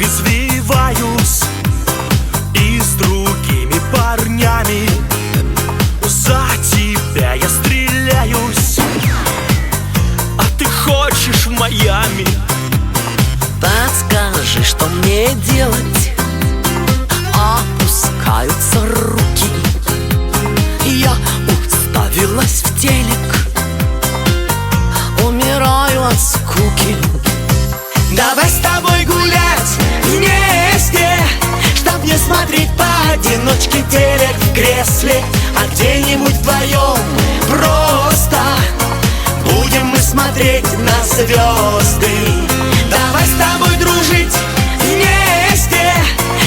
извиваюсь и с другими парнями за тебя я стреляюсь, а ты хочешь в Майами. Подскажи, что мне делать? Опускаются руки, я уставилась в телек, умираю от скуки. Давай с тобой гулять вместе, чтоб не смотреть поодиночке телек в кресле, а где-нибудь вдвоем просто будем мы смотреть на звезды. Давай с тобой дружить вместе,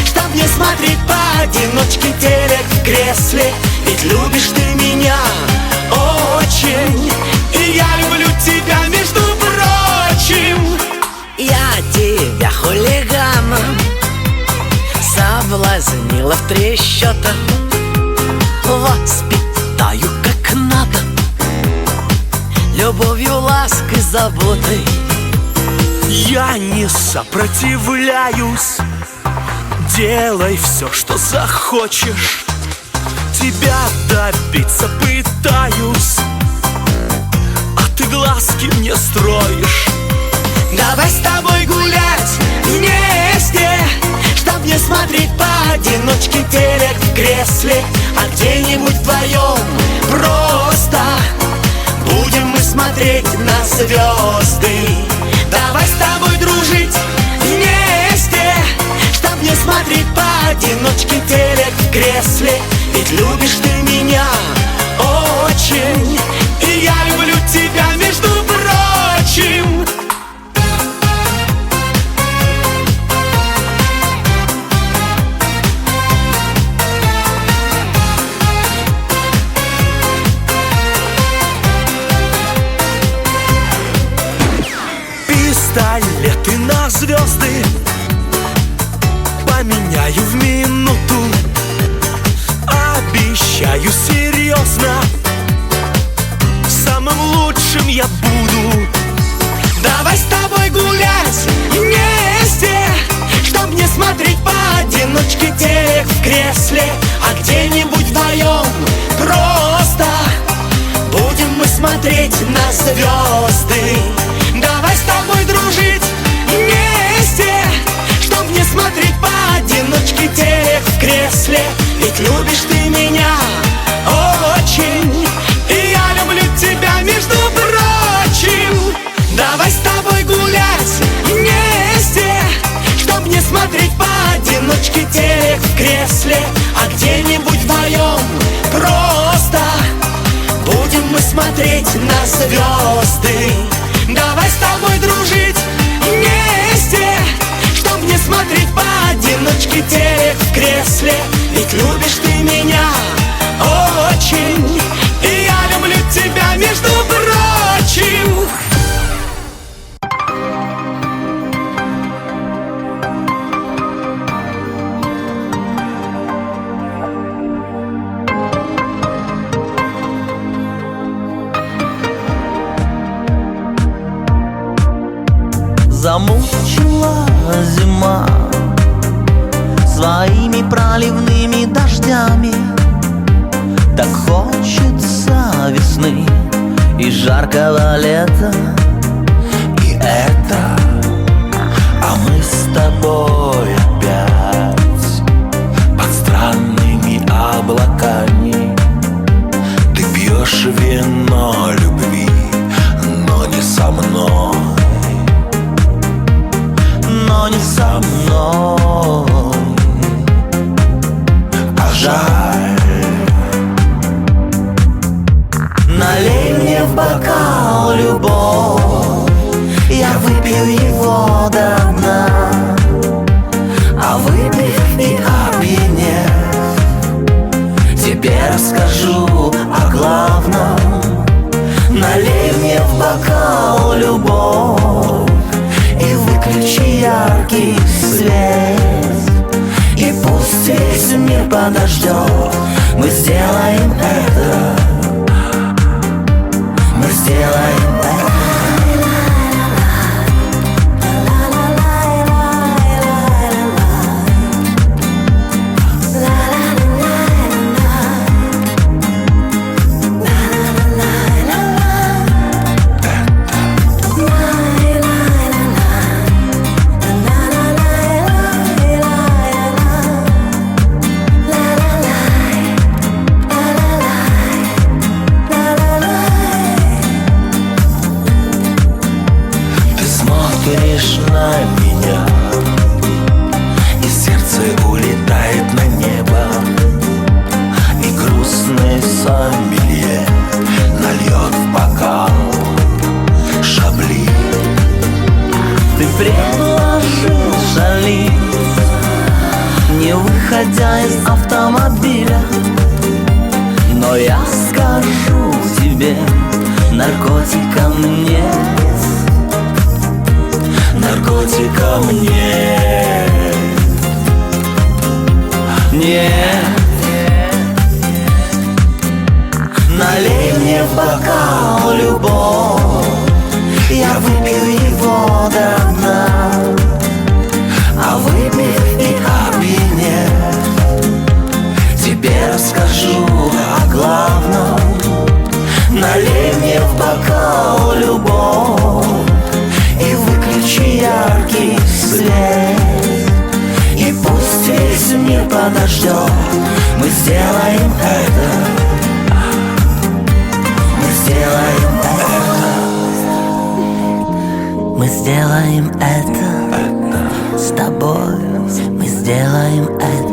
чтоб не смотреть поодиночке телек в кресле, ведь любишь ты меня очень, и я люблю тебя, между прочим. Я тебя хулиганом соблазнила в 3 счета, воспитаю как надо, любовью, лаской, заботой. Я не сопротивляюсь, делай все, что захочешь, тебя добиться пытаюсь, а ты глазки мне строишь. Давай с тобой гулять вместе, чтоб не смотреть поодиночке телек в кресле, а где-нибудь вдвоем просто будем мы смотреть на звезды. Давай с тобой дружить вместе, чтоб не смотреть поодиночке телек в кресле, ведь любишь ты меня очень, и я люблю тебя, между прочим. Пистолеты на звезды поменяю в минуту, обещаю серьезно, самым лучшим я буду. Давай с тобой гулять вместе, чтоб не смотреть поодиночке телек в кресле, а где-нибудь вдвоем просто будем мы смотреть на звезды. Давай с тобой дружить вместе, чтоб не смотреть поодиночке телек в кресле, ведь любишь ты меня очень, и я люблю тебя, между прочим. Давай с тобой гулять вместе, чтоб не смотреть поодиночке телек в кресле, а где-нибудь вдвоем просто будем мы смотреть на звезды. Давай с тобой дружить вместе, чтоб не смотреть поодиночке телек в кресле, ведь любишь ты меня очень, и я люблю тебя, между прочим. Замучила зима своими проливными дождями, так хочется весны и жаркого лета. И это, а мы с тобой опять под странными облаками. Ты пьешь вино любви, но не со мной, но не со мной, а жаль. Налей мне в бокал любовь, я выпью его до дна, а выпив и опьянев, тебе расскажу о главном. Налей мне в бокал любовь и выключи яркий свет, и пусть весь мир подождет. Мы сделаем это, мы сделаем это. на меня, и сердце улетает на небо, и грустный сомелье нальет в бокал шабли. Ты предложил шалить, не выходя из автомобиля, но я скажу тебе, наркотикам нет, наркотикам нет, нет. Налей мне в бокал любовь, я выпью его до дна, а выпив и опьянев, тебе расскажу о главном. Налей мне в бокал любовь и выключи яркий свет, и пусть весь мир подождет. Мы сделаем это, мы сделаем это, мы сделаем это с тобой, мы сделаем это.